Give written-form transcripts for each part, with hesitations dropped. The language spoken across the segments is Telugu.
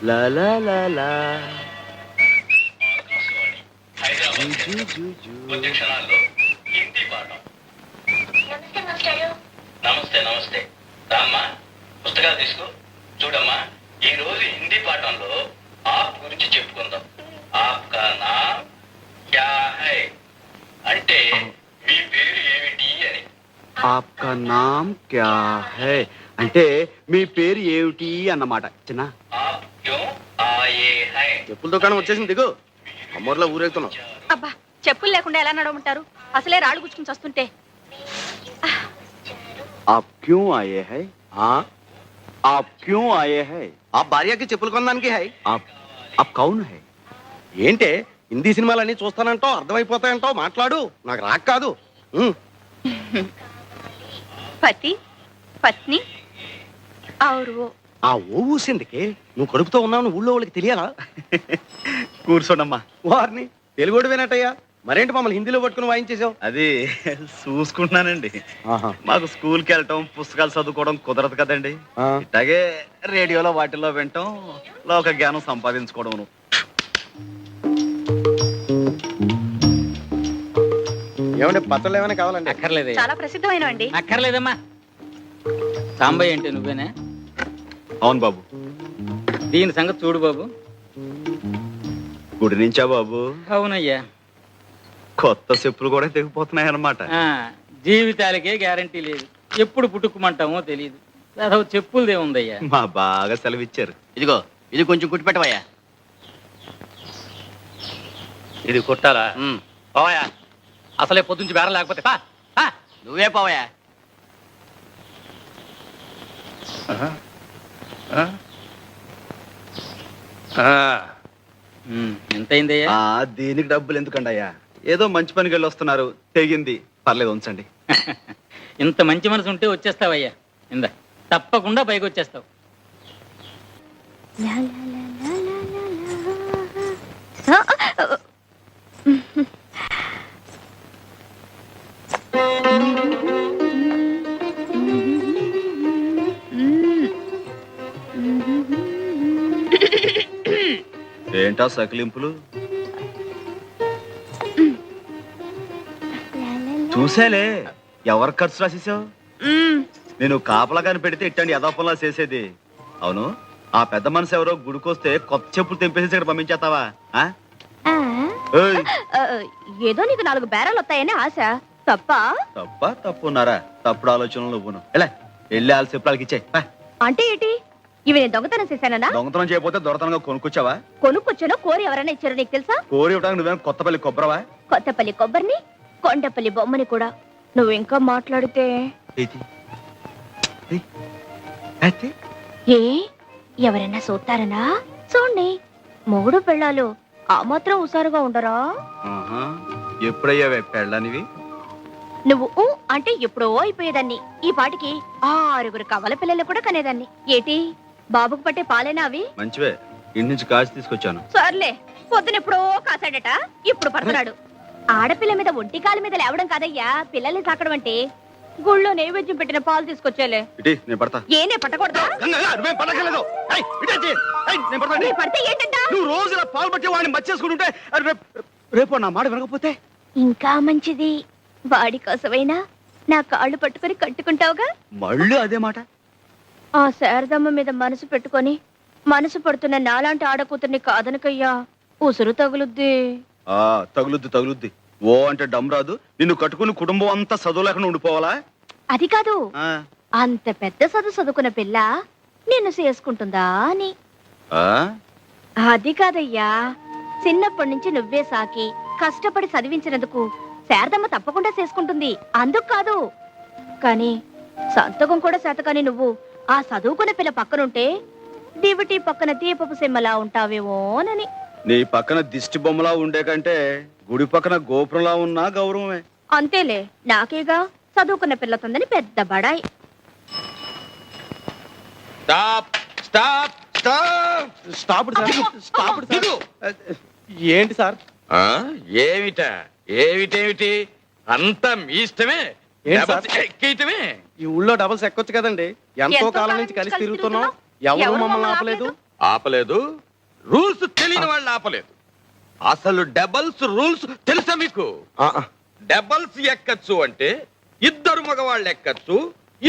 లా లా లా లా. నమస్తే నమస్తే రామ్మా పుస్తకాలు తీసుకో. చూడమ్మా ఈ రోజు హిందీ పాఠంలో ఆప్ గురించి చెప్పుకుందాం. ఆప్ కా నామ్ క్యా హై అంటే మీ పేరు ఏమిటి అని. ఆప్కా నామ్ క్యా హై అంటే మీ పేరు ఏమిటి అన్నమాట. చిన్న ఆప్ క్యో ఆయే హై. చెప్పుల దుకాణం వచ్చేసింది, దిగు. అమ్మోర్లో ఊరేగుతున్నాం. అబ్బా, చెప్పులు లేకుండా ఎలా నడవమంటారు? అసలే రాళ్ళు గుచ్చుకుని వస్తుంటే. आप क्यों आए हैं? आप क्यों आए हैं? ఆ భార్యకి చెప్పులు కొనడానికి హై. आप कौन है? ఏంటే హిందీ సినిమాలన్నీ చూస్తానంటావు, అర్థమైపోతాయంటావు, మాట్లాడు. నాకు రాక్ కాదు. పతి పత్ని और वो ఆ ఓ ఊసిందికి నువ్వు కడుపుతో ఉన్నావు ఊళ్ళో వాళ్ళకి తెలియాలా? కూర్చోండమ్మా. వారిని తెలుగుడు వినట్టయ్యా, మరేంటి మమ్మల్ని హిందీలో పట్టుకుని వాయించేసావు? అది చూసుకుంటున్నానండి. మాకు స్కూల్కి వెళ్ళటం పుస్తకాలు చదువుకోవడం కుదరదు కదండి. ఇట్లాగే రేడియోలో వాటిల్లో వినటం, లోక జ్ఞానం సంపాదించుకోవడం. ఏమంటే పత్రాలు ఏమైనా కావాలండి? అక్కర్లేదు, చాలా ప్రసిద్ధమైన అండి. అక్కర్లేదమ్మా. సాంబయ్య అంటే నువ్వేనా? అవును బాబు. దీని సంగతి చూడు బాబు. గుడి నుంచా బాబు? అవునయ్యా. కొత్త చెప్పులు కూడా తెగిపోతున్నాయి అన్నమాట. జీవితాలకే గ్యారంటీ లేదు, ఎప్పుడు పుట్టుకుమంటామో తెలియదు. అసలు చెప్పులదే ఉందయ్యా. మా బాగా సెలవిచ్చారు. ఇదిగో ఇది కొంచెం కుట్టి పెట్టవయ్యా. ఇది కుట్టాలా? పోవయ్యా, అసలే పొద్దుంచి బేరం లేకపోతే నువ్వే పోవయ్యా. ఎంత అయిందయ్యా? దీనికి డబ్బులు ఎందుకండి అయ్యా? ఏదో మంచి పనికి వెళ్ళి వస్తున్నారు, తెగింది, పర్లేదు ఉంచండి. ఇంత మంచి మనసు ఉంటే వచ్చేస్తావయ్యా. ఇందా, తప్పకుండా పైకి వచ్చేస్తావు. ఏంటా సకిలింపులు? చూసేలే, ఎవరు ఖర్చు రాసేసావు? నేను కాపలాగాని పెడితే ఇట్టండి యథాపంలా చేసేది. అవును, ఆ పెద్ద మనసు ఎవరో గుడికొస్తే కొత్త చెప్పులు తెంపేసి ఇక్కడ పంపించేస్తావా? ఏదో నీకు 4 బేరాలు వస్తాయని ఆశ. తప్ప తప్పున్నారా? తప్పుడు ఆలోచనలు నువ్వును. ఎలా వెళ్ళి వాళ్ళ చెప్పులకి ఇచ్చాయి. అంటే ఏంటి? ఇవి నేను దొంగతనం చేశానా? దొంగతనం చేయకపోతే దొరతనంగా కొనుక్కొచ్చావా? కొనుక్కొచ్చానో కోరి ఎవరైనా ఇచ్చారో నీకు తెలుసా? కోరి ఇవ్వడానికి నువ్వేం కొత్తపల్లి కొబ్బరవా? కొత్తపల్లి కొబ్బరిని, కొండపల్లి బొమ్మని కూడా. నువ్వు ఇంకా మాట్లాడితే ఏ ఎవరైనా చూస్తారనా? చూడండి, మొగుడు పెళ్ళాలు ఆ మాత్రం హుషారుగా ఉండరా? ఎప్పుడయ్యావే పెళ్ళనివి? నువ్వు అంటే ఎప్పుడో అయిపోయేదాన్ని. ఈ పాటికి 6 కవల పిల్లలు కూడా కనేదాన్ని. ఏటి బాబుకు పట్టే పాలేనా అవి? మంచివే, ఇంటి నుంచి కాచి తీసుకొచ్చాను. సర్లే, పొద్దునెప్పుడో కాసాడట, ఇప్పుడు పడుతున్నాడు. ఆడపిల్ల మీద ఒంటి కాలు మీద లేవడం కాదయ్యా పిల్లల్ని సాకడం అంటే. గుళ్ళో నైవేద్యం పెట్టిన పాలు తీసుకొచ్చేలే. నేను పడతా. ఏనే పట్టకూడదా? పడితే ఏంటంట? నువ్వు రోజు ఇలా పాలు పట్టి వాడిని మర్చేసుకుంటుంటే రేపు నా మాట వినకపోతే ఇంకా మంచిది. వాడి కోసమైనా నా కాళ్ళు పట్టుకుని కట్టుకుంటావుగా. మళ్ళీ అదే మాట? ఆ శారదమ్మ మీద మనసు పెట్టుకొని మనసు పడుతున్న నాలాంటి ఆడకూతుర్ని కాదనకయ్యా, ఉసురు తగులుద్ది. తగులుద్ది. ఓ అంటే డమ్ రాదు. నిన్ను కట్టుకుని కుటుంబం అంతా చదువు లేకుండా ఉండిపోవాలా? అది కాదు, అంత పెద్ద చదువుకున్న పిల్ల నిన్ను చేసుకుంటుందా అని. అది కాదయ్యా, చిన్నప్పటి నుంచి నువ్వే సాకి కష్టపడి చదివించినందుకు శారదమ్మ తప్పకుండా చేసుకుంటుంది, అందుకు కాదు. కానీ సంతకం కూడా శాతకాని నువ్వు ఆ చదువుకున్న పిల్ల పక్కనుంటే దివిటి పక్కన దీపపు సిమ్మలా ఉంటావేమోనని. నీ పక్కన దిష్టి బొమ్మలా ఉండే కంటే గుడి పక్కన గోపురంలా ఉన్నా గౌరవమే. అంతేలే, నాకేగా చదువుకున్న పిల్లతుందని పెద్ద బడాయి. ఏంటి సార్? ఏమిటి అంతా మీ ఇష్టమే. ఈ ఊళ్ళో డబల్స్ ఎక్కొచ్చు కదండి. ఎంతో కాలం నుంచి కలిసి తిరుగుతున్నాం, ఎవరు మమ్మల్ని ఆపలేదు. ఆపలేదు. రూల్స్ తెలియని వాళ్ళు ఆపలేదు. అసలు డబల్స్ రూల్స్ తెలుసా మీకు? డబల్స్ ఎక్కచ్చు అంటే ఇద్దరు మగవాళ్ళు ఎక్కచ్చు,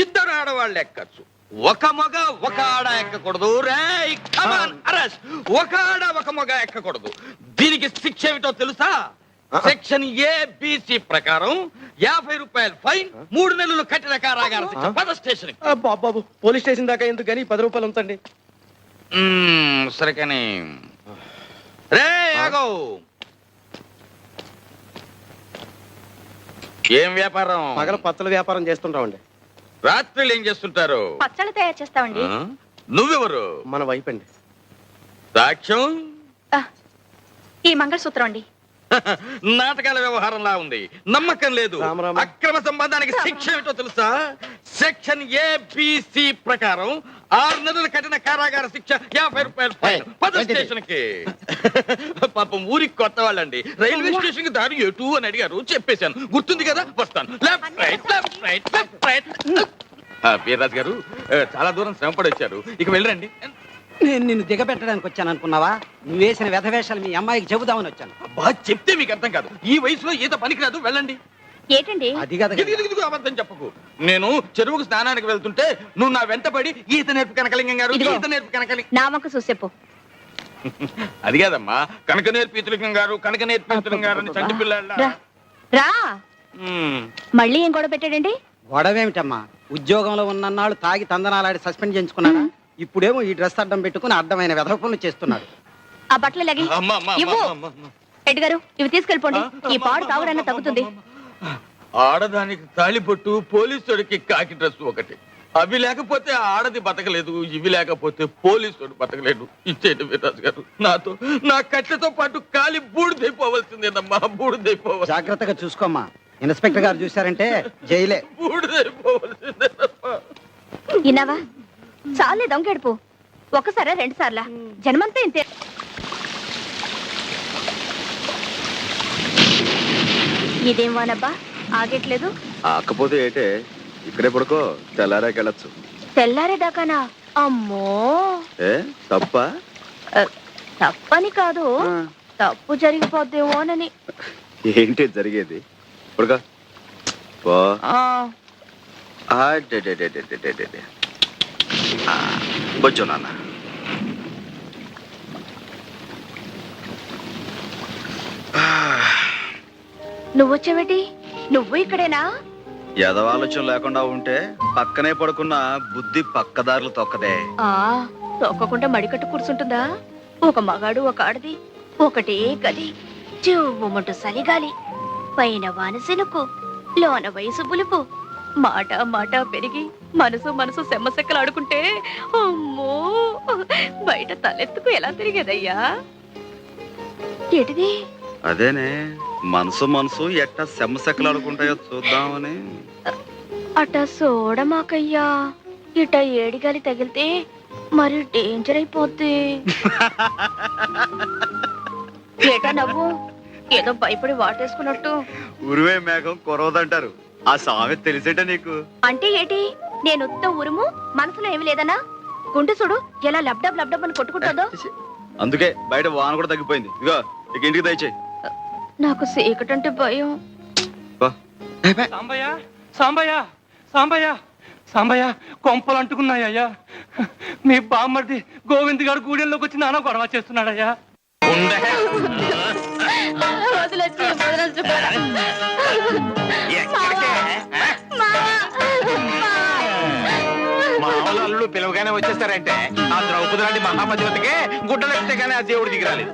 ఇద్దరు ఆడవాళ్ళు ఎక్కచ్చు. ఒక మగ ఒక ఆడ ఎక్కకూడదు. రేయ్ కమాన్ అరెస్ట్. ఒక ఆడ ఒక మగ ఎక్కకూడదు. దీనికి శిక్ష ఏమిటో తెలుసా? సెక్షన్ ఏబిసి ప్రకారం 50 రూపాయలు ఫైన్, 3 నెలలు కఠిన కారాగార శిక్ష. పద స్టేషన్. బాబు పోలీస్ స్టేషన్ దాకా ఎందుకు కానీ 10 రూపాయలు ఉంచండి. సరే కానీ రే ఆగో. ఏం వ్యాపారం? పగల పచ్చల వ్యాపారం చేస్తుంటామండి. రాత్రులు ఏం చేస్తుంటారు? పచ్చళ్ళు తయారు చేస్తామండి. ఆ? నువ్వెవరు? మన వైపు అండి. సాక్ష్యం? ఈ మంగళసూత్రం అండి. నాటకాల వ్యవహారంలా ఉంది. నమ్మకం లేదు. రామరామ. అక్రమ సంబంధానికి శిక్ష ఏమిటో తెలుసా? సెక్షన్ ఏబిసి ప్రకారం 6 నెలల కఠిన కారాగార శిక్ష, 50 రూపాయలు ఫైన్. పద స్టేషన్ కి. పాపం ఊరికి కొత్త వాళ్ళండి. రైల్వే స్టేషన్ కి దారి ఎటు అని అడిగారు, చెప్పేశాను. గుర్తుంది కదా? వస్తాను. Left right left right left right. Veerraju గారు చాలా దూరం శ్రమపడి వచ్చారు, ఇక వెళ్ళండి. నేను నిన్ను దిగబెట్టడానికి వచ్చాను అనుకున్నావా? నువ్వు వేసిన వ్యధవేషాలు మీ అమ్మాయికి చెబుదామని వచ్చాను. అబ్బా చెప్తే మీకు అర్థం కాదు. ఈ వయసులో ఈత పనికిరాదు, వెళ్ళండి. ఏంటండి? అది కదా ఇదిగో అబద్ధం చెప్పకు. నేను చెరువుకు స్నానానికి వెళ్తుంటే నువ్వు నా వెంటపడి ఈత నేర్పు కనకలింగం గారు, ఇదిగో. ఈత నేర్పు కనకలింగం. నా వంక చూసేపు. అది కాదమ్మా, కనక నేర్పు ఈతలింగం గారు, కనక నేర్పు ఈతలింగం గారు అని చంటి పిల్లల. రా రా. మళ్ళీ ఏం గొడవ పెట్టాడండి? గొడవేమిటమ్మా? ఉద్యోగంలో ఉన్నన్నాళ్ళు తాగి తందనాలాడి సస్పెండ్ చేయించుకున్నాడా? ఇప్పుడేమో ఈ డ్రెస్ అడ్డం పెట్టుకుని అడ్డమైన వెధవ పనులు చేస్తున్నాడు. ఆ బట్టలు లగి ఇవ్వు. రెడ్డి గారు ఇవి తీసుకెళ్ళిపోండి. ఈ పాడు తాగుడన్నా తగ్గుతుంది. ఆడదానికి తాళిబొట్టు, పోలీసుడికి కాకి డ్రెస్ ఒకటి. అవి లేకపోతే ఆడది బతకలేదు, ఇవి లేకపోతే పోలీసుడు బతకలేడు. ఇచ్చేయండి వీర్రాజు గారు. నాతో నా కట్టెతో పాటు కాలి బూడిదైపోవలసిందేనమ్మా, బూడిదైపోవాలి. జాగ్రత్తగా చూసుకోమ్మా. ఇన్స్పెక్టర్ గారు చూశారంటే జైలే. బూడిదైపోవలసిందేనమ్మా. విన్నావా? చాలే దొంగెడుపు. ఒకసారా 2 సార్లా? జన్మంతా ఇంతే. ఇదేం వానబ్బా ఆగట్లేదు. ఆకపోతే ఏటే, ఇక్కడే పడుకో, తెల్లారాకెళ్ళచ్చు. తెల్లారేదాకానా? అమ్మో. ఏ తప్ప? తప్పని కాదు, తప్పు జరిగిపోద్దేమోనని. ఏంటి జరిగేది? పడుకో పో. కొంచెం నాన్న. నువ్వొచ్చావేటి? నువ్వు ఇక్కడేనా? ఎదవాలోచన లేకుండా ఉంటే పక్కనే పడుకున్న బుద్ధి పక్కదారులు తొక్కదే. తొక్కకుండా మడికట్టు కూర్చుంటుందా? ఒక మగాడు ఒక ఆడది ఒకటే గది, చెవుమంటూ సలిగాలి, పైన వానసెనుకు, లోన వయసు బులుపు, మాట మాట పెరిగి మనసు మనసు సెమ్మసెక్కలు ఆడుకుంటే అమ్మో బయట తలెత్తుకు ఎలా తిరిగేదయ్యా? ఏటిది? అదేనే, మనసు మనసు ఎట్టా సెమ్మసెక్కలాడుకుంటాయో చూద్దామని. అట సోడమాకయ్యా, ఇట ఏడిగాలి తగిలితే మరి డేంజర్ అయిపోద్ది. ఏటా నవ్వు? ఏదో భయపడి వాటేసుకున్నట్టు. ఉరివే మేఘం కురవదంటారు, ఆ సామెత తెలిసేట నీకు? అంటే ఏటి? నేను ఉత్త ఉరుము, మనసులో ఏమి లేదనా? గుండె చూడు ఎలా లబ్డబ్ లబ్డబ్ అని కొట్టుకుంటుందో. అందుకే బయట వాన కూడా తగ్గిపోయింది. ఇగో ఇక ఇంటికి దయచేయి. నాకు సీకటంటే భయం. సాంబయ్య సాంబయ్య సాంబయ్య సాంబయ్య కొంపలు అంటుకున్నాయ్యా. మీ బామ్మర్ది గోవింద్ గారు గూడెంలోకి వచ్చి నాన్న గొడవ చేస్తున్నాడయ్యా. మామూలు అల్లుడు పిలవగానే వచ్చేస్తారంటే ఆ ద్రౌపది లాంటి మహాపతివతికే గుడ్డలు ఎక్కితే గానీ ఆ దేవుడి దిగి రాలేదు.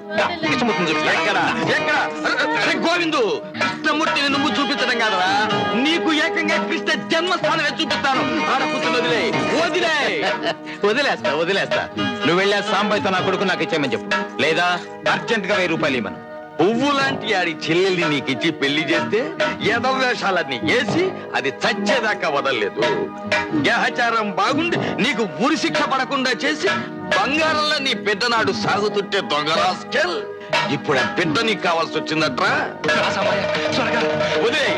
గోవిందు, కృష్ణమూర్తిని నువ్వు చూపించడం కాదరా, నీకు ఏకంగా కృష్ణ జన్మస్థానమే చూపిస్తాను. ఆడపుత్రులు వదిలే వదిలే. వదిలేస్తా. నువ్వు వెళ్ళా సాంబయ్యతో నా కొడుకు నాకు ఇచ్చేయమని చెప్పు, లేదా అర్జెంట్ గా 1000 రూపాయలు ఇవ్వను. పువ్వు లాంటి ఆడి చెల్లెల్ని నీకిచ్చి పెళ్లి చేస్తే ఎదవేషాలన్నీ వేసి అది చచ్చేదాకా వదలలేదు. గ్రహచారం బాగుండి నీకు ఉరి శిక్ష పడకుండా చేసి బంగారంలో నీ బిడ్డనాడు సాగుతుంటే దొంగరాస్కెల్. ఇప్పుడు ఆ బిడ్డ నీకు కావాల్సి వచ్చిందట్రా. వదిలే.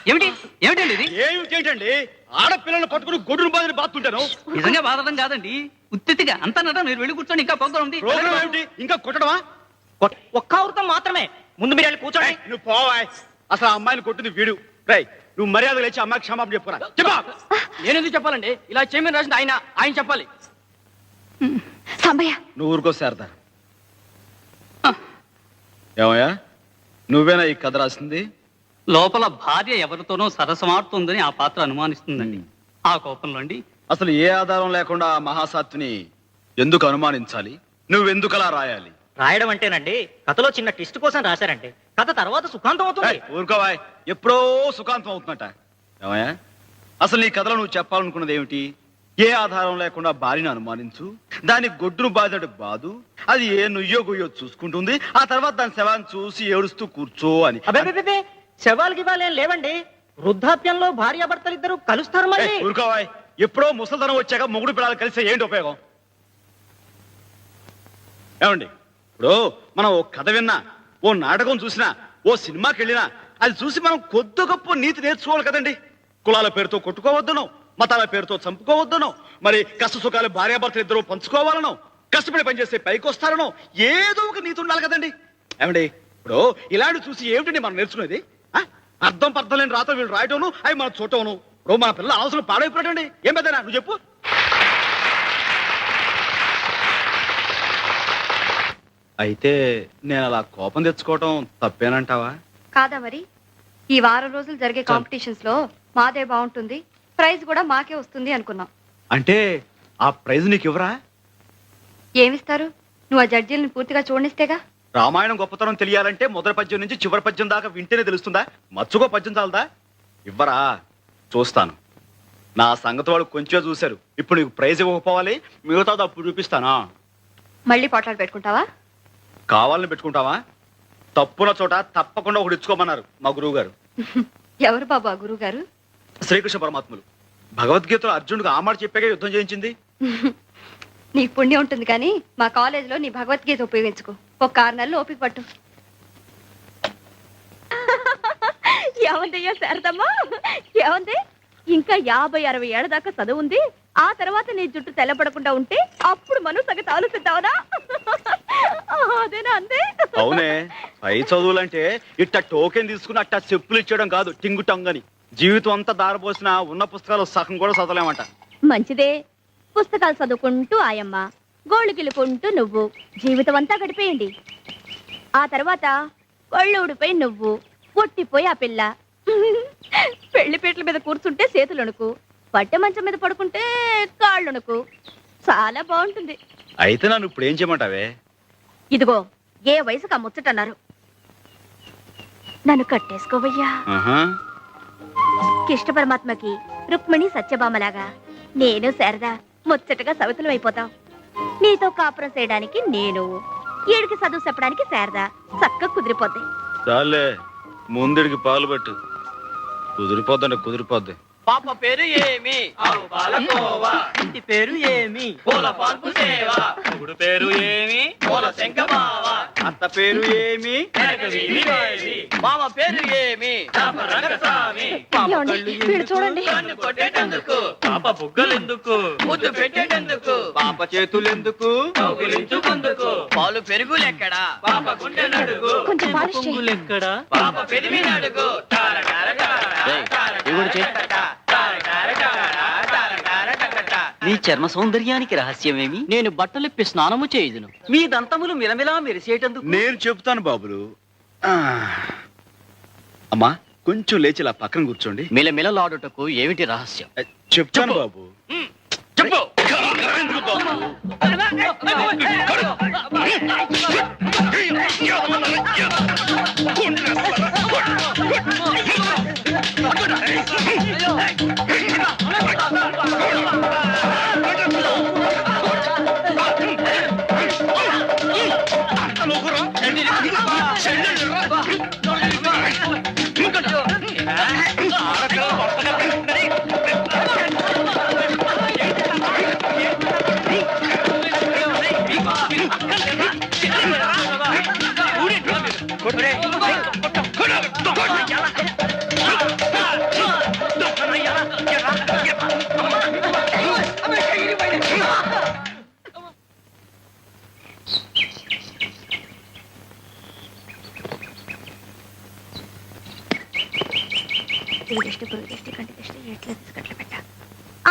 ఏమిటి ఏమిటండి ఇది ఏమిటండి ఆడపిల్లలు పట్టుకుని గొడ్డును బాధని బాతుంటాను. నిజంగా బాధడం కాదండి, ఉత్తిగా అంతా నట మీరు వెళ్ళి కూర్చొని ఇంకా ప్రోగ్రాం ఉంది. ప్రోగ్రాం ఏమిటి? ఇంకా కొట్టడమా? ఒక్క అవృతం మాత్రమే, ముందు మీరు వెళ్ళి కూర్చోండి. నువ్వు పోవాయ్. అసలు ఆ అమ్మాయిని కొట్టింది వీడు. రై, నువ్వు మర్యాద లేచి అమ్మాయికి క్షమాపణ చెప్పురా. చెప్పా. నేను ఎందుకు చెప్పాలండి? ఇలా చేయమని రాసింది ఆయన చెప్పాలి. సాంబయ్య నువ్వు ఊరుకో శారదా. ఏమయ్యా, నువ్వేనా ఈ కథ రాసింది? లోపల భార్య ఎవరితోనో సరసమాడుతుందని ఆ పాత్ర అనుమానిస్తుందండి. ఆ కోపంలో అండి. అసలు ఏ ఆధారం లేకుండా ఆ మహాసాత్విని ఎందుకు అనుమానించాలి? నువ్వెందుకలా రాయాలి? రాయడం అంటేనండి, కథలో చిన్న ట్విస్ట్ కోసం రాశారంటే కథ తర్వాత సుఖాంతం అవుతుంది. ఊరుకోవాయ్, ఎప్పుడో సుఖాంతం అవుతుందట. ఏమయ్యా, అసలు నీ కథలో నువ్వు చెప్పాలనుకున్నది ఏమిటి? ఏ ఆధారం లేకుండా భార్యను అనుమానించు, దాని గొడ్డును బాధడు బాదు, అది ఏ నుయ్యో గుయ్యో చూసుకుంటుంది, ఆ తర్వాత దాని శవాన్ని చూసి ఏడుస్తూ కూర్చో అని. అబ్బే, శవాలకి ఇవ్వాలేం లేవండి. వృద్ధాప్యంలో భార్యాభర్తలు ఇద్దరు కలుస్తారు మళ్ళీ. ఊరుకోవాయ్, ఎప్పుడో ముసలితనం వచ్చాక మొగుడు పిల్లలు కలిస్తే ఏంటి ఉపయోగం? ఏమండి, ఇప్పుడు మనం ఓ కథ విన్నా, ఓ నాటకం చూసినా, ఓ సినిమాకి వెళ్ళినా అది చూసి మనం కొద్ది గొప్ప నీతి నేర్చుకోవాలి కదండి. కులాల పేరుతో కొట్టుకోవద్దను, మతాల పేరుతో చంపుకోవద్దను, మరి కష్ట సుఖాలు భార్యాభర్తలు ఇద్దరు పంచుకోవాలనో, కష్టపడి పనిచేస్తే పైకి వస్తారనో ఏదో ఒక నీతి ఉండాలి కదండి. ఏమండి, ఇప్పుడు ఇలాంటి చూసి ఏమిటండి మనం నేర్చుకునేది? అర్థం పర్థం లేని రాత వీళ్ళు రాయటోను, అవి మనం చూడటోను. ఇప్పుడు మన పిల్లలు అవసరం పాడైపోయాడండి. ఏం పెద్దనా నువ్వు చెప్పు. అయితే నేను అలా కోపం తెచ్చుకోవటం తప్పేనంటావా? కాదా మరి? ఈ వారం రోజులు జరిగే కాంపిటీషన్స్ లో మాదే బాగుంటుంది, ప్రైజ్ కూడా మాకే వస్తుంది అనుకున్నాం. అంటే ఆ ప్రైజ్ నీకు ఇవ్వరా? ఏమిస్తారు? నువ్వు ఆ జడ్జీలను పూర్తిగా చూడనిస్తేగా. రామాయణం గొప్పతనం తెలియాలంటే మొదటి పద్యం నుంచి చివరి పద్యం దాకా వింటేనే తెలుస్తుందా? మచ్చుకో పద్యం చాలదా? ఇవ్వరా? చూస్తాను. నా సంగతి వాళ్ళు కొంచెం చూశారు. ఇప్పుడు నీకు ప్రైజ్ ఇవ్వకపోవాలి, మిగతాది అప్పుడు చూపిస్తానా? మళ్ళీ పోట్లాడు పెట్టుకుంటావా? కావాలని పెట్టుకుంటావా? తప్పున చోట తప్పకుండా ఒకటి ఇచ్చుకోమన్నారు మా గురువు గారు. ఎవరు బాబు ఆ గురువు గారు? శ్రీకృష్ణ పరమాత్ములు. భగవద్గీతలో అర్జునుడికి ఆ మాట చెప్పాక యుద్ధం చేయించింది. నీకు పుణ్యం ఉంటుంది కానీ మా కాలేజీలో నీ భగవద్గీత ఉపయోగించుకో. ఒక 6 నెలలు ఓపిక పట్టు. ఏమందయ్యా శారదమ్మా, ఏమంది? ఇంకా 50-60 ఏళ్ల దాకా చదువు ఉంది. ఆ తర్వాత నీ జుట్టు తెల్లబడకుండా ఉంటే అప్పుడు మనం సంగతి ఆలోచిద్దావునా? అదేనా అందే? అవునే, పై చదువులంటే ఇట్ట టోకెన్ తీసుకుని అట్ట చెప్పులు ఇచ్చేయడం కాదు, టింగు టంగని. జీవితం అంతా దారపోసిన ఉన్న పుస్తకాలు సగం కూడా చదవలేమంట. మంచిదే. పుస్తకాలు చదువుకుంటూ ఆయమ్మ, గోళ్ళు గిలుకుంటూ నువ్వు జీవితం అంతా గడిపేయండి. ఆ తర్వాత ఒళ్ళు ఊడిపోయి నువ్వు, పొట్టిపోయి ఆ పిల్ల. పెళ్లిపేటల మీద కూర్చుంటే చేతులొణుకు, పట్టె మంచం మీద పడుకుంటే కాళ్ళొణుకు. చాలా బాగుంటుంది. అయితే నన్ను ఇప్పుడు ఏం చేయమంటావే? ఇదిగో, ఏ వయసుకు ఆ ముచ్చటన్నారు. నన్ను కట్టేసుకోవయ్యా. కృష్ణ పరమాత్మకి రుక్మిణి సత్యభామలాగా నేను శారదా ముచ్చటగా సవితులం అయిపోతాం. నీతో కాపురం చేయడానికి నేను, ఏడికి చదువు చెప్పడానికి శారదా చక్కగా కుదిరిపోద్ది. చాలే, ముందుడికి పాలు పెట్టు. కుదిరిపోద్దండి, కుదిరిపోద్ది. పాప పేరు ఏమి? ఇంటి పేరు ఏమి? పూల పాన్పు సేవ. మొగుడు పేరు ఏమి? పూల శంఖమావ. అత్త పేరు ఏమి? మామ పేరు ఏమి? రంగస్వామి. ఏమండి, వీడు చూడండి. కన్ను కొట్టేటందుకు. పాప బుగ్గలెందుకు? ముద్దు పెట్టేటందుకు. పాప చేతులెందుకు? కౌగిలించుకుందుకు. పాలు పెరుగులెక్కడా? పాప గుండె నడుగు. కొంచెం పాలిష్ చేయి. పొంగులెక్కడా? పాప పెరిమి నడుగు. నీ చర్మ సౌందర్యానికి రహస్యమేమి? నేను బట్టలిప్పి స్నానము చేయుదును. మీ దంతములు మిలమిలా మెరిసేటందుకు. నేను చెప్తాను బాబులు. అమ్మా, కొంచెం లేచి ఇలా పక్కన కూర్చోండి. మిలమిలలాడుటకు ఏమిటి రహస్యం? చెప్తాను బాబు. చెప్పు.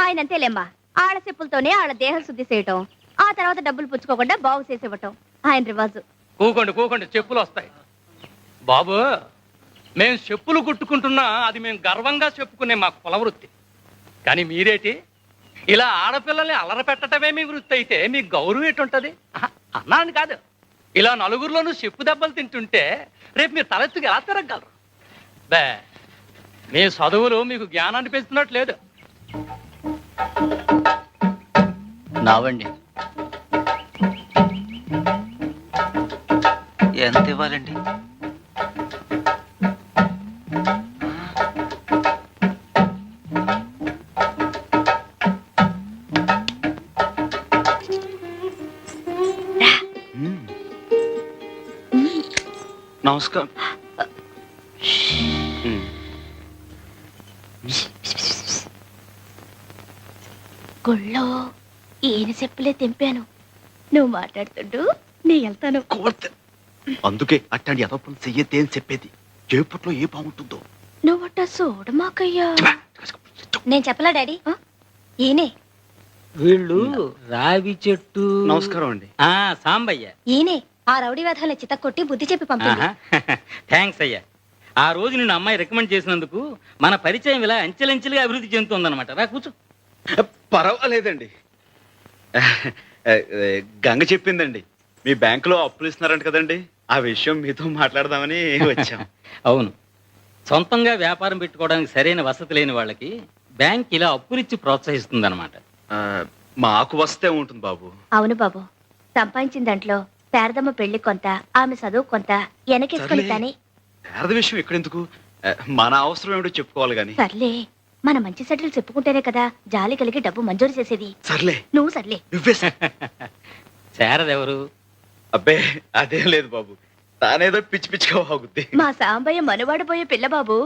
ఆయనంతేలేమ్మా, ఆళ్ళ చెప్పులతోనే ఆళ్ళ దేహం శుద్ధి చేయటం, ఆ తర్వాత డబ్బులు పుచ్చుకోకుండా బాగు చేసేవటం ఆయన రివాజు. కూకోండి చెప్పులు వస్తాయి. బాబు, మేము చెప్పులు కుట్టుకుంటున్నా అది మేము గర్వంగా చెప్పుకునే మా కుల వృత్తి. కానీ మీరేటి ఇలా ఆడపిల్లల్ని అలర పెట్టడమే మీ వృత్తి అయితే మీ గౌరవం ఎటుంటది? అన్నాను కాదు, ఇలా నలుగురిలోనూ చెప్పు దెబ్బలు తింటుంటే రేపు మీరు తలెత్తుకు ఎలా తిరగలరు? బే, మీ చదువులు మీకు జ్ఞానాన్ని పెంచుతున్నట్టు లేదు. నావండి. ఎంత ఇవ్వాలండి? నమస్కారం. గుళ్ళో ఈయన చెప్పులే తెంపాను. నువ్వు మాట్లాడుతుండు నీ వెళ్తాను. అందుకే అట్టండి ఎదపని చెయ్యతే అని చెప్పేది. చేపట్లో ఏ బాగుంటుందో. నువ్వట చూడమాకయ్యా. నేను చెప్పలా డాడీ. ఈయనే వీళ్ళు రావి చెట్టు. నమస్కారం అండి. సాంబయ్య. ఈయనే ఆ రౌడీ వేధాల చిత్త కొట్టి బుద్ధి చెప్పి పంపింది. థ్యాంక్స్ అయ్యా. ఆ రోజు నిన్ను అమ్మాయి రికమెండ్ చేసినందుకు మన పరిచయం ఇలా అంచెలంచెలుగా అభివృద్ధి చెందుతుందన్నమాట. రా కూర్చో. పర్వాలేదండి. గంగ చెప్పిందండి మీ బ్యాంకులో అప్పులు ఇస్తున్నారంట కదండి, ఆ విషయం మీతో మాట్లాడదామని వచ్చాం. అవును, సొంతంగా వ్యాపారం పెట్టుకోవడానికి సరైన వసతి లేని వాళ్ళకి బ్యాంక్ ఇలా అప్పులిచ్చి ప్రోత్సహిస్తుందన్నమాట. మాకు వస్తే ఉంటుంది బాబు. అవును బాబు, సంపాదించిన దాంట్లో శారదమ్మ పెళ్లి కొంత, ఆమె చదువు కొంత వెనకేసుకొని తానే. శారద విషయం ఎక్కడెందుకు, మన అవసరం ఏమిటో చెప్పుకోవాలి గాని. సర్లే, మన మంచి సెటిల్ చెప్పుకుంటేనే కదా జాలి కలిగి డబ్బు మంజూరు చేసేది. సర్లే నువ్వు సర్లే. నువ్వే శారదెవరు? అబ్బే అదేం లేదు బాబు, తానేదో పిచ్చి పిచ్చిగా బాగుద్ది. మా సాంబయ్య మనువాడిపోయే పిల్ల బాబు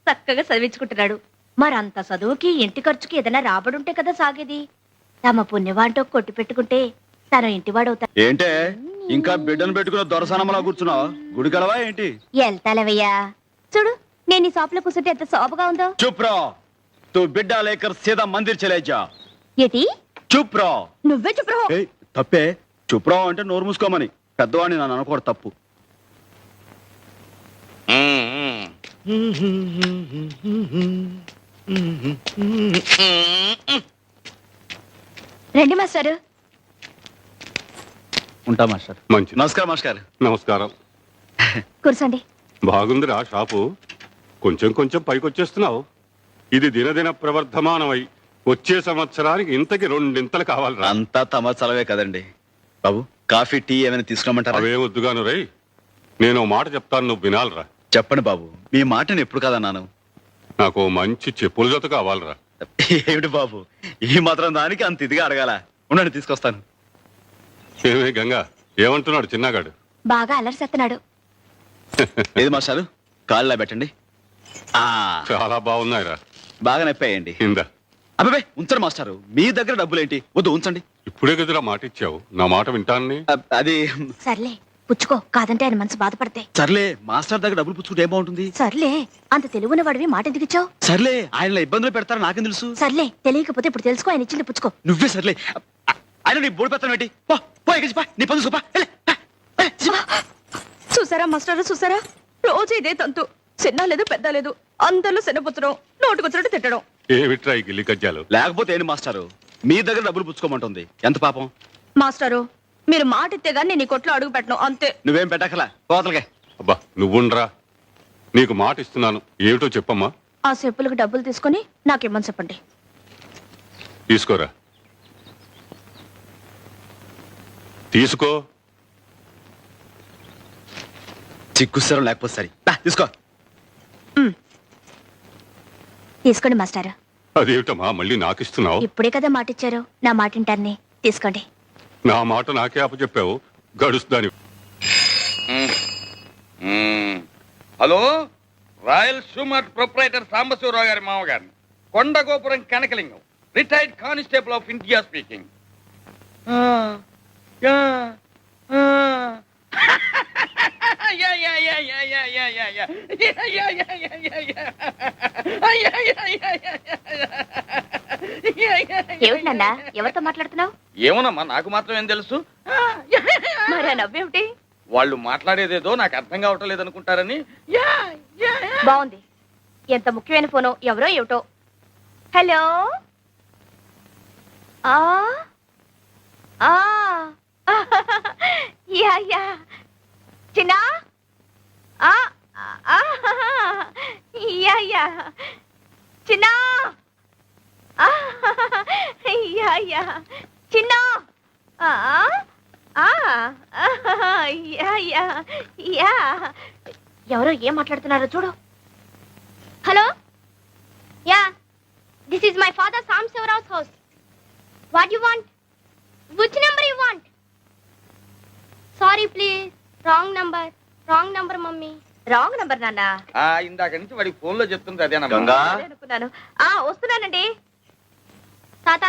చక్కగా చదివించుకుంటున్నాడు. మరంత చదువుకి ఇంటి ఖర్చుకి ఏదైనా రాబడుంటే కదా సాగేది. తమ పుణ్యవాంటో కొట్టి పెట్టుకుంటే తన ఇంటివాడవుతా. ఏంటే ఇంకా బిడ్డను పెట్టుకున్న దొరసనమలా కూర్చున్నావు? గుడికలవా ఏంటి? వెళ్తాలవయ్యా. చూడు, నేను ఈ షాప్ లో కూర్చుంటే ఎంత శోభగా ఉందో. చుప్రా, తూ బిడ్డ లేకర్ సీదా మందిర్ చలే జా. ఏటి? చుప్రా. నువ్వే చుప్రో. తప్పే, చుప్రా అంటే నోరు మూసుకోమని. పెద్దవాడిని నన్ను అనుకోడు, తప్పు. రండి మాస్టారు. ఉంటా మాస్టర్. మంచి నమస్కారం మాస్టర్. నమస్కారం. కూర్చోండి. బాగుందిరా షాపు, కొంచెం కొంచెం పైకొచ్చేస్తున్నావు. ఇది దినదిన ప్రవర్ధమానమై వచ్చే సంవత్సరానికి ఇంతకి 2 ఇంతలు కావాలిరా. అంతా తమ చలవే కదండి. బాబు, కాఫీ టీ ఏమైనా తీసుకురమ్మంటారా? అవే వద్దుగాను రై, నేను ఓ మాట చెప్తాను, నువ్వు వినాలిరా. చెప్పండి బాబు, మీ మాటను ఎప్పుడు కాదన్నాను. నాకు మంచి చెప్పుల జత కావాలిరా. ఏమిటి బాబు, ఈ మాత్రం దానికి అంత ఇదిగా అడగాల? ఉండండి, తీసుకొస్తాను. ఏమే గంగా, ఏమంటున్నాడు చిన్నగాడు? బాగా అలరిసేస్తున్నాడు. ఏది మాస్టారు, కాళ్ళ పెట్టండి. చాలా బాగున్నాయిరా. బాగా నొప్పాయండి. ఇందా. అబ్బాయి ఉంచండి మాస్టారు, మీ దగ్గర డబ్బులేంటి? వద్దు, ఉంచండి. ఇప్పుడే కదరా మాట ఇచ్చావు, నా మాట వింటానని. అది సర్లే, పుచ్చుకో. కాదంటే ఆయన మనసు బాధపడతాయి. సర్లే, మాస్టర్ దగ్గర డబ్బులు పుచ్చుకుంటే ఏం బాగుంటుంది? సర్లే, అంత తెలుగున్న వాడివి మాట ఎందుకు ఇచ్చావు? సర్లే, ఆయన ఇబ్బందులు పెడతారని నాకేం తెలుసు? సర్లే, తెలియకపోతే ఇప్పుడు తెలుసుకో. ఆయన ఇచ్చింది పుచ్చుకో. నువ్వే సర్లే. ఆయన నీ బోడి పెడతాను ఏంటి? పో ఎగిసి పా, నీ పని చూసుకో. చూసారా మాస్టర్, చూసారా? రోజు ఇదే తంతు. చిన్న లేదు పెద్ద లేదు, అందరిలో శనపుచ్చడం, నోటుకొచ్చినట్టు తిట్టడం. ఏమిట్రా ఈ గిల్లి కజ్జాలు? లేకపోతే ఏంటి మాస్టారు, మీ దగ్గర డబ్బులు పుచ్చుకోమంటుంది. ఎంత పాపం. మాస్టారు, మీరు మాట ఇస్తే గానీ నేను ఈ కొట్లో అడుగు పెట్టను, అంతే. నువ్వేం పెట్టకలా, కోతలకే. అబ్బా నువ్వుండ్రా, నీకు మాట ఇస్తున్నాను, ఏమిటో చెప్పమ్మా. ఆ చెప్పులకు డబ్బులు తీసుకొని నాకేమని చెప్పండి. తీసుకోరా. తీసుకో. చిక్కుసరం లేకపోతే సరే, తీసుకో. తీసుకోండి మాస్టారు. అదేమిటమ్మా మళ్ళీ నాకు ఇస్తున్నావు? ఇప్పుడే కదా మాట ఇచ్చారు, నా మాట వింటాన్ని. తీసుకోండి. నా మాట నాకే అప్పచెప్పావు, గడుస్తాని. Hello, Royal Shoe Mart proprietor Sambasivarao గారి మామగారిని, Kondagopuram Kanakalingam, retired constable of India speaking. ఏమిటి నాన్న ఎవరితో మాట్లాడుతున్నావు? ఏమోనమ్మా, నాకు మాత్రం ఏం తెలుసు. మరి ఆ నవ్వేమిటి? వాళ్ళు మాట్లాడేదేదో నాకు అర్థం కావటం లేదనుకుంటారని. బాగుంది. ఎంత ముఖ్యమైన ఫోను, ఎవరో ఏమిటో. హలో. ఆ ఆ యా యా చిన్నా. ఆ ఆ యా యా చిన్నా. ఆ యా యా చిన్నా. ఆ ఆ యా యా యా. ఎవరో ఏం మాట్లాడుతున్నారో చూడు. Hello. Ya, this is my father Sambasivarao's house. What you want? Which number you want? Sorry please, wrong number. Wrong number mummy. Wrong number నాన్న. ఇందాక నుంచి వాడికి ఫోన్ లో చెప్తుంది అదేనమ్మా. గంగా, అనుకున్నాను. వస్తున్నానండి తాత.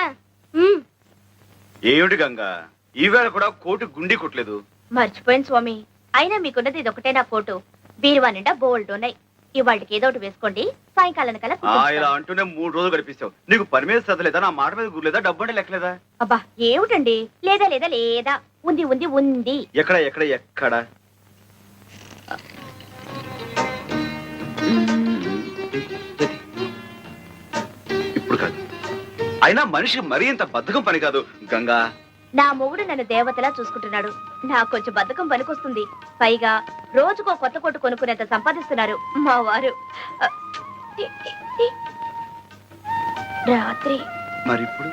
ఏమిటి గంగా, ఈవేళ కూడా కోటు గుండి కొట్టలేదు? మర్చిపోయింది స్వామి. అయినా మీకున్నది ఇది ఒకటే నా కోటు. బీరువా నిండా బోల్డ్ ఉన్నాయి. ఇవాళకి ఏదో ఒకటి వేసుకోండి, సాయంకాలం కల్లా ఇలా కుట్టిస్తాను. అంటూనే 3 రోజులు గడిపిస్తావు. నీకు పని మీద చదవలేదా? నా మాట మీద గుర్లేదా? డబ్బు అంటే లెక్కలేదా? అబ్బా ఏమిటండి, లేదా లేదా లేదా, ఉంది ఉంది ఉంది. ఎక్కడ ఎక్కడ ఎక్కడ? ఇప్పుడు కాదు. అయినా మనిషి మరీ ఇంత బద్ధకం పని కాదు గంగా. నా మొగుడు నన్ను దేవతలా చూసుకుంటున్నాడు. నాకు కొంచెం బద్ధకం పనికొస్తుంది. పైగా రోజుకో కొత్త కొట్టు కొనుక్కునేంత సంపాదిస్తున్నారు మా వారు. రాత్రి మరి ఇప్పుడు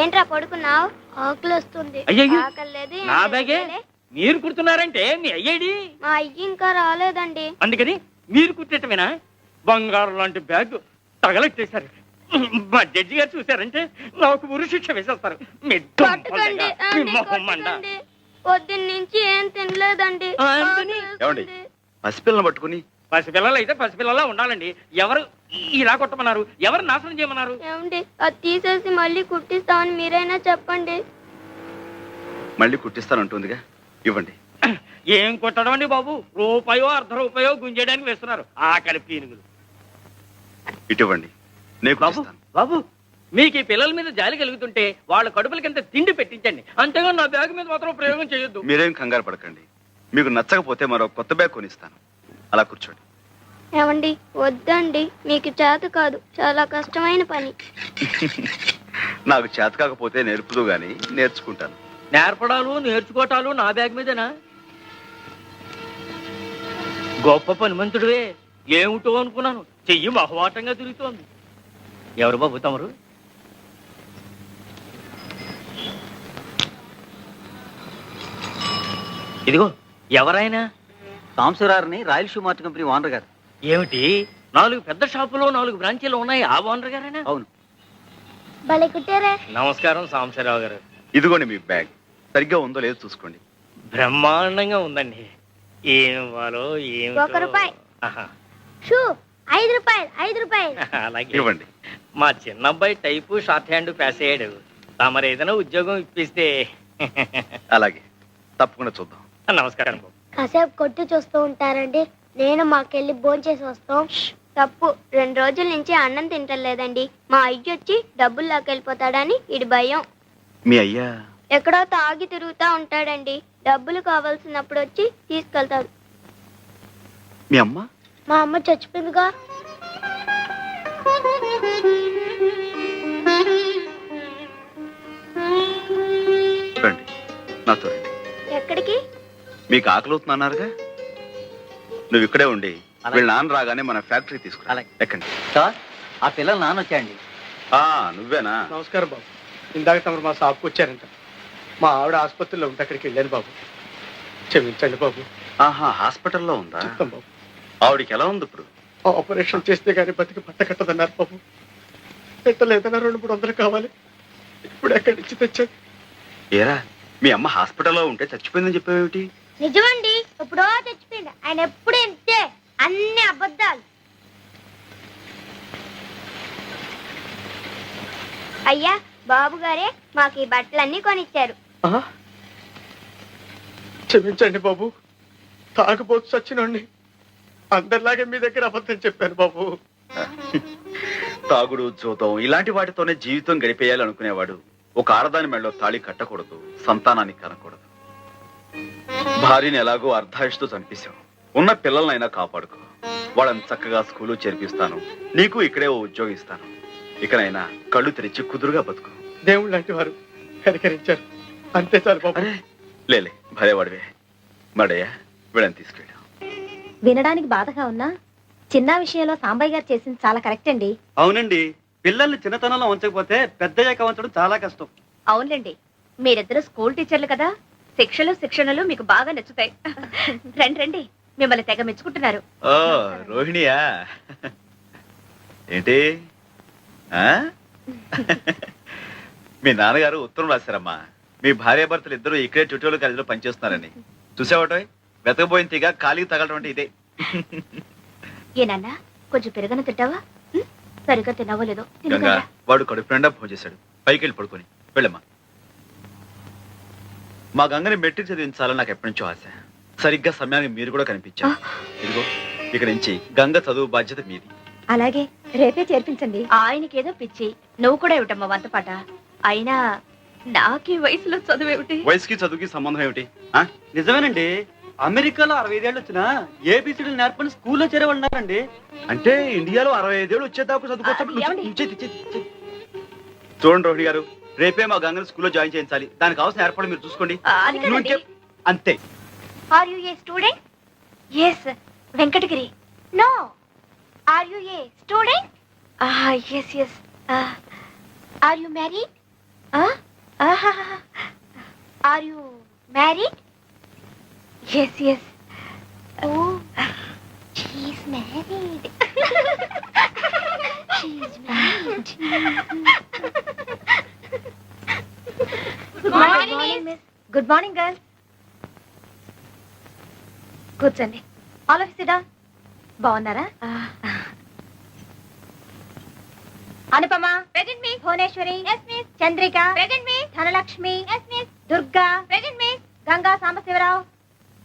ఏంట్రా పడుకున్నావు? ఆకలి వస్తుంది. అయ్యయ్యో, ఆకలి లేదు, నా ఏం బ్యాగే లేదులే. మీరు కుడుతున్నారంటే మీ అయ్యేడి. మా అయ్యి ఇంకా రాలేదండి. అందుకని మీరు కుట్టేటమేనా? బంగారం లాంటి బ్యాగ్ తగలెట్టేశారు. మా జడ్జి గారు చూశారంటే నాకు ఉరి శిక్ష వేసేస్తారు. మీ పట్టుకోండి, అండి, కొట్టకండి. పొద్దున్న నుంచి ఏం తినలేదండి. అందుకని ఏమండి, పసిపిల్లని పట్టుకుని? పసిపిల్లలు అయితే పసిపిల్లలా ఉండాలండి. ఎవరు ఇలా కొట్టమన్నారు? ఎవరు నాశనం చేయమన్నారు? ఏమండి, అది తీసేసి మళ్ళీ కుట్టిస్తామని మీరైనా చెప్పండి. మళ్ళీ కుట్టిస్తానంటుందిగా, ఇవ్వండి. ఏం కొట్టడం అండి బాబు? రూపాయో అర్ధ రూపాయో గుంజేయడానికి వేస్తున్నారు ఆకలి పీనుగులు. ఇటువంటి నేను బాబు కుట్టిస్తాను. బాబు, మీకు ఈ పిల్లల మీద జాలి కలుగుతుంటే వాళ్ళ కడుపులకింత తిండి పెట్టించండి. అంతేగా నా బ్యాగ్ మీద మాత్రం ప్రయోగం చేయొద్దు. మీరేం కంగారు పడకండి. మీకు నచ్చకపోతే మరో కొత్త బ్యాగ్ కొనిస్తాను. అలా కూర్చోండి. ఏమండి, వద్దండి, మీకు చేత కాదు, చాలా కష్టమైన పని. నాకు చేత కాకపోతే నేర్పుదు గాని నేర్చుకుంటాను. నేర్పడాలు నేర్చుకోవటాలు నా బ్యాగ్ మీదేనా? గొప్ప పనిమంతుడివే. ఏమిటో అనుకున్నాను, చెయ్యి బహువాటంగా తిరుగుతోంది. ఎవరు బాబు తమరు? ఇదిగో ఎవరైనా? సాంబశివరావుని Royal Shoe Mart company owner గారు. ఏమిటి, 4 పెద్ద షాపులో 4 బ్రాంచీలు ఉన్నాయి. ఆ ఓనర్ గారేనా? అవును. భలే కుట్టారే. నమస్కారం సాంబశివరావు గారు. ఇదిగోండి మీ బ్యాగ్. సరిగ్గా ఉందో లేదో చూసుకోండి. బ్రహ్మాండంగా ఉందండి. ఏం ఇవ్వాలో ఏం ₹1. షూ 5 రూపాయలు, 5 రూపాయలు. అలాగే ఇవ్వండి. మా చిన్న అబ్బాయి టైపు షార్ట్ హ్యాండ్ పాస్ అయ్యాడు. తమరు ఏదైనా ఉద్యోగం ఇప్పిస్తే. అలాగే, తప్పకుండా చూద్దాం. నమస్కారం బాబు. కాసేపు కొట్టు చూస్తూ ఉంటారండి, నేను మాకెళ్ళి భోంచేసి వస్తాం. తప్పు, 2 రోజుల నుంచి అన్నం తింటలేదండి. మా అయ్య వచ్చి డబ్బులు లాకెళ్ళిపోతాడని ఇడి భయం. మీ అయ్యా ఎక్కడో తాగి తిరుగుతా ఉంటాడండి. డబ్బులు కావాల్సినప్పుడు వచ్చి తీసుకెళ్తాడు. మీ అమ్మ? మా అమ్మ చచ్చిపోయిందిగా. రండి, నాతో రండి. ఎక్కడికి? మీకు ఆకలి అవుతుందన్నారుగా, నువ్వు ఇక్కడే ఉండి అలాగే. వీళ్ళ నాన్న రాగానే మన ఫ్యాక్టరీ తీసుకురా. అలాగే. ఎక్కండి. సార్, ఆ పిల్లలు నాన్న వచ్చాయండి. నువ్వేనా? నమస్కారం బాబు. ఇందాక తమరు మా షాప్కి వచ్చారంట. మా ఆవిడ ఆసుపత్రిలో ఉంటే అక్కడికి వెళ్ళాను బాబు. క్షమించండి బాబు. హాస్పిటల్లో ఉందా? చెప్తాం బాబు. ఆవిడికి ఎలా ఉంది ఇప్పుడు? ఆపరేషన్ చేస్తే గానీ బతికి పట్ట కట్టదన్నారు బాబు. పెట్టలేదన్నా 200-300 కావాలి. ఇప్పుడు ఎక్కడి నుంచి తెచ్చాను? ఏరా మీ అమ్మ హాస్పిటల్లో ఉంటే చచ్చిపోయిందని చెప్పేవేమిటి? నిజమండి, ఎప్పుడో చచ్చిపోయింది. ఆయన ఎప్పుడు ఇంతే, అన్ని అబద్ధాలు. అయ్యా, బాబు గారే మాకు ఈ బట్టలన్నీ కొనిచ్చారు. క్షమించండి బాబు, తాగుబోతు చచ్చినండి. అందరిలాగే మీ దగ్గర అబద్ధం చెప్పాను బాబు. తాగుడు, జూతం ఇలాంటి వాటితోనే జీవితం గడిపేయాలి అనుకునేవాడు ఒక ఆడదాని మెడలో తాళి కట్టకూడదు, సంతానాన్ని కనకూడదు. భార్యని ఎలాగో అర్ధాయుషుతో చంపేశావు. ఉన్న పిల్లలనైనా కాపాడుకో. వాళ్ళని చక్కగా స్కూలు చేర్పిస్తాను. నీకు ఇక్కడే ఓ ఉద్యోగం ఇస్తాను. ఇకనైనా కళ్ళు తెరిచి కుదురుగా బతుకు. దేవుళ్ళు లాంటి వారు కనికరించారు, అంతే చాలు బాబు. అరే లేలే, భలేవాడివే. మడయ్యా, వీళ్ళని తీసుకెళ్ళా. వినడానికి బాధగా ఉన్నా చిన్న విషయంలో సాంబయ్య గారు చేసింది చాలా కరెక్ట్ అండి. అవునండి, పిల్లల్ని చిన్నతనంలో ఉంచకపోతే పెద్దయ్యాక ఉంచడం చాలా కష్టం. అవునులేండి, మీరిద్దరు స్కూల్ టీచర్లు కదా, శిక్షణలు మీకు బాగా నచ్చుతాయి. రండి రండి, మిమ్మల్ని తెగ మెచ్చుకుంటున్నారు. ఓ రోహిణియా, ఏంటి ఆ? మీ నాన్నగారు ఉత్తరం రాశారమ్మా. మీ భార్యాభర్తలు ఇద్దరు ఇక్కడే ట్యూటోరియల్ కాలేజీలో పనిచేస్తున్నారని. చూసావటో వెతకపోయిన తీగ ఖాళీ తగలటం అంటే ఇదే. ఏనన్నా, కొంచెం పెరగన తింటావా? సరిగ్గా తిన్నావో లేదో. గంగా, వాడు కడుపు నిండా భోజనం చేశాడు. పైకి వెళ్ళి పడుకొని వెళ్ళమ్మా. మా గంగని మెట్రిక్ చదివించాలని నాకు ఎప్పటి నుంచో ఆశ. సరిగ్గా సమయానికి మీరు కూడా కనిపించారు. ఇదిగో ఇక్కడి నుంచి గంగ చదువు బాధ్యత మీది. అలాగే, రేపే చేర్పించండి. ఆయనకేదో పిచ్చి, నువ్వు కూడా ఏమిటమ్మా వంతపాట. అయినా నాకీ వయసులో చదువేమిటి? వయసుకి చదువుకి సంబంధం ఏమిటి? ఆ? నిజమేనండి, అమెరికాలో 65 ఏళ్ళు వచ్చినా ఏబిసిడీలు నేర్పని స్కూల్లో చేరేవాళ్ళు ఉన్నారండి. అంటే ఇండియాలో 65 ఏళ్ళు వచ్చేదాకా చదువుకోవచ్చు. ఏమండి? చూడండి రోహిణి గారు, రేపే మా గంగని స్కూల్లో జాయిన్ చేయించాలి. దానికి కావాల్సిన ఏర్పాటు మీరు చూసుకోండి. అది కాదండి. నువ్వు ఇంకే- అంతే. Are you a student? Yes, Venkatagiri. No. Are you a student? Yes, yes. Are you married? Are you married? Yes, yes. Oh, she's married. She's married. Good morning, miss. Good morning, girls. కూర్చోండి. ఆలోచిస్తుడా బాగున్నారా? Anupama, present miss. Bhuvaneswari, yes miss. Chandrika, present miss. Dhanalakshmi, yes miss. Durga, present miss. Ganga Sambasivarao,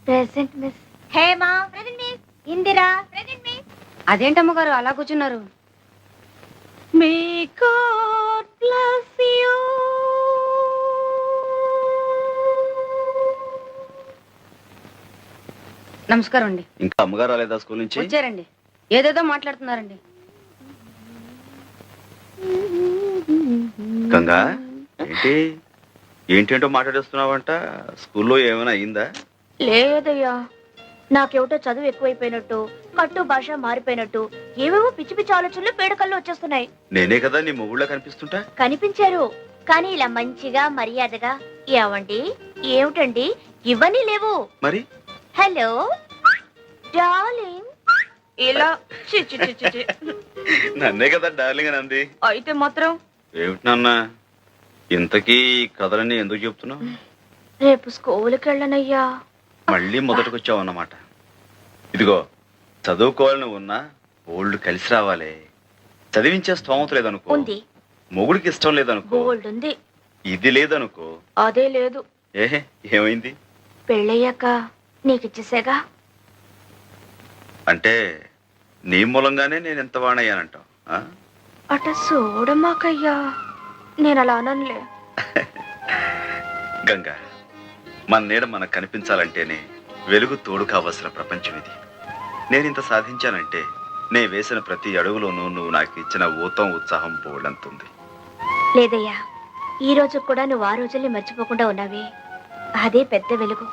present miss. Hema, present miss. Indira, present miss. అదేంటమ్మ గారు అలా కూర్చున్నారు? May God bless you. నమస్కారం అండి. ఇంకా అమ్మగారు రాలేదా స్కూల్ నుంచి? వచ్చారండి, ఏదేదో మాట్లాడుతున్నారండి. గంగా, ఏంటి ఏంటేంటో మాట్లాడేస్తున్నావంట? స్కూల్లో ఏమైనా అయిందా? లేదయ్యా, నాకేమిటో చదువు ఎక్కువైపోయినట్టు, కట్టు భాష మారిపోయినట్టు, ఏవేవో పిచ్చి పిచ్చి ఆలోచనలు పేడకల్లో వచ్చేస్తున్నాయి. నేనే కదా నీ మొగుళ్ళ కనిపిస్తుంటా? కనిపించారు, కానీ ఇలా మంచిగా మర్యాదగా ఏమండి ఏమిటండి ఇవన్నీ లేవు. మరి హలో డార్లింగ్, ఇలా చి చి చి చి చి. నన్నే కదా డార్లింగ్ అని అంది. అయితే మాత్రం ఏమిటి నాన్న, ఇంతకీ కథలన్నీ ఎందుకు చెప్తున్నావు? రేపు స్కూల్కి వెళ్ళనయ్యా. మళ్ళీ మొదటికొచ్చావు అన్నమాట. ఇదిగో, చదువుకోవాలని ఉన్నా ఓల్డ్ కలిసి రావాలి. చదివించే స్తోమత లేదనుకో, ఉంది, మొగుడికి ఇష్టం లేదనుకో, గోల్డ్ ఉంది, ఇది లేదనుకో. అదే లేదు. ఏహే, ఏమైంది? పెళ్ళయ్యాక నీకిచ్చేసేగా. అంటే నీ మూలంగానే నేను ఎంత వాణయ్యానంటావు? అట చూడమాకయ్యా, నేను అలా అననులే. గంగా, మన నీడ మనకు కనిపించాలంటేనే వెలుగు తోడు కావలసిన ప్రపంచం ఇది. నేను ఇంత సాధించానంటే నే వేసిన ప్రతి అడుగులోనూ నువ్వు నాకు ఇచ్చిన ఊతం ఉత్సాహం పోవడంతుంది. లేదయ్యా, ఈ రోజు కూడా నువ్వు ఆ రోజుల్ని మర్చిపోకుండా ఉన్నావే, అదే పెద్ద వెలుగు.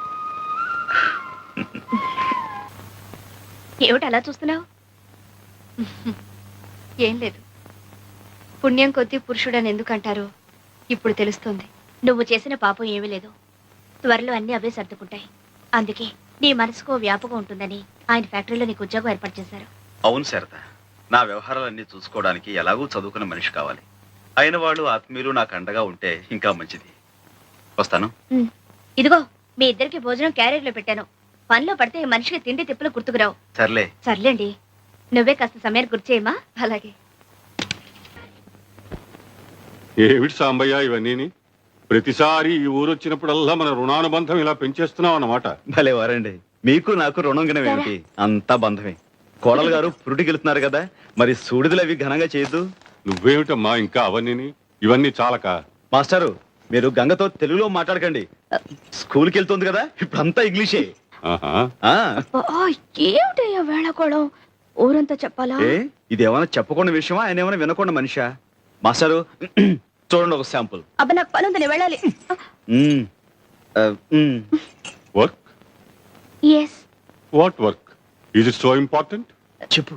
ఏమిటి అలా చూస్తున్నావు? ఏం లేదు, పుణ్యం కొద్దీ పురుషుడని ఎందుకంటారు ఇప్పుడు తెలుస్తుంది. నువ్వు చేసిన పాపం ఏమీ లేదు, త్వరలో అన్ని అవే సర్దుకుంటాయి. అందుకే నీ మనసుకో వ్యాపకం ఉంటుందని ఆయన ఫ్యాక్టరీలో నీకు ఉద్యోగం ఏర్పాటు చేశారు. అవును శారద, నా వ్యవహారాలన్నీ చూసుకోవడానికి ఎలాగూ చదువుకున్న మనిషి కావాలి. అయిన వాళ్ళు ఆత్మీయులు నాకు అండగా ఉంటే ఇంకా మంచిది. వస్తాను. ఇదిగో మీ ఇద్దరికి భోజనం క్యారియర్ లో పెట్టాను. పనిలో పడితే ఈ మనిషికి తిండి తిప్పులు గుర్తుకురావు. సర్లే. సర్లేండి, నువ్వే కాస్త సమయాన్ని గుర్తు చేయమా. అలాగే. ఏమిటి సాంబయ్య ఇవన్నీ? ప్రతిసారి ఈ ఊరు వచ్చినప్పుడల్లా మన రుణానుబంధం ఇలా పెంచేస్తున్నావు అన్నమాట. భలే వారండి, మీకు నాకు రుణం గినవేమిటి? అంతా బంధమే. కోడలు గారు పురుటికి వెళ్తున్నారు కదా, మరి సూడిదలు అవి ఘనంగా చేయొద్దు. నువ్వేమిటమ్మా ఇంకా అవన్నీ? ఇవన్నీ చాలక. మాస్టారు, మీరు గంగతో తెలుగులో మాట్లాడకండి. స్కూల్కి వెళ్తుంది కదా, ఇప్పుడు అంతా ఇంగ్లీషే. ఆహా. ఆ, ఏమిటయ్యా వేళకోళం? ఊరంతా చెప్పాలా? ఏ ఇది ఏమైనా చెప్పకుండా విషయమా, ఆయన ఏమైనా వినకుండా మనిషా? మాస్టారు చూడండి ఒక శాంపుల్. అబ్బా నాకు పని ఉంది, నేను వెళ్ళాలి. Work? Yes. What work? Is it so important? చెప్పు.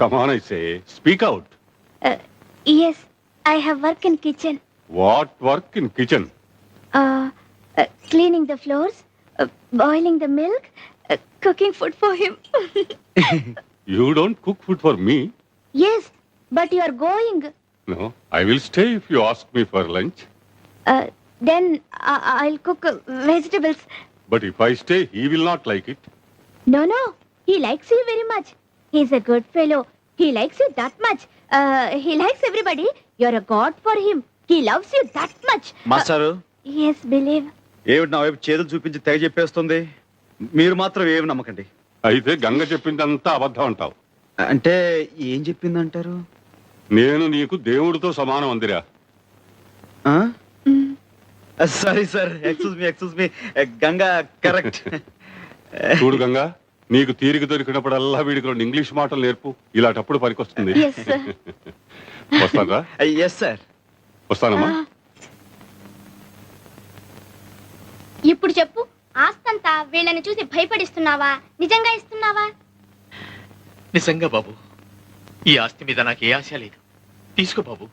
Come on, I say, speak out. Yes, I have work in kitchen. What work in kitchen? Cleaning the floors, boiling the milk, cooking food for him. You don't cook food for me? Yes, but you are going. No, I will stay if you ask me for lunch. Then I'll cook vegetables. But if I stay, he will not like it. No, he likes you very much. He's a good fellow. He likes you that much. He likes everybody. You're a god for him. He loves you that much. మాస్టారు, Yes, believe. ఏమిటి నా వైపు చేతులు చూపించి తెగ చెప్పేస్తుంది? మీరు మాత్రం ఏమి నమ్మకండి. అయితే గంగ చెప్పిందంతా అబద్ధం అంటావు. అంటే ఏం చెప్పిందంటారు? నేను నీకు దేవుడితో సమానం అందిరా. Sorry sir, excuse me. Ganga correct. చూడు గంగా, నీకు తీరిక దొరికినప్పుడల్లా వీడికి 2 ఇంగ్లీష్ మాటలు నేర్పు. ఇలాంటప్పుడు పనికొస్తుంది. Yes, sir. వస్తానరా? Yes sir. వస్తానమ్మా. ఇప్పుడు చెప్పు, ఆస్తంతా వీళ్ళని చూసి భయపడిస్తున్నావా, నిజంగా ఇస్తున్నావా? నిజంగా బాబు, ఈ ఆస్తి మీద నాకు ఏ ఆశ లేదు. తీసుకో బాబు.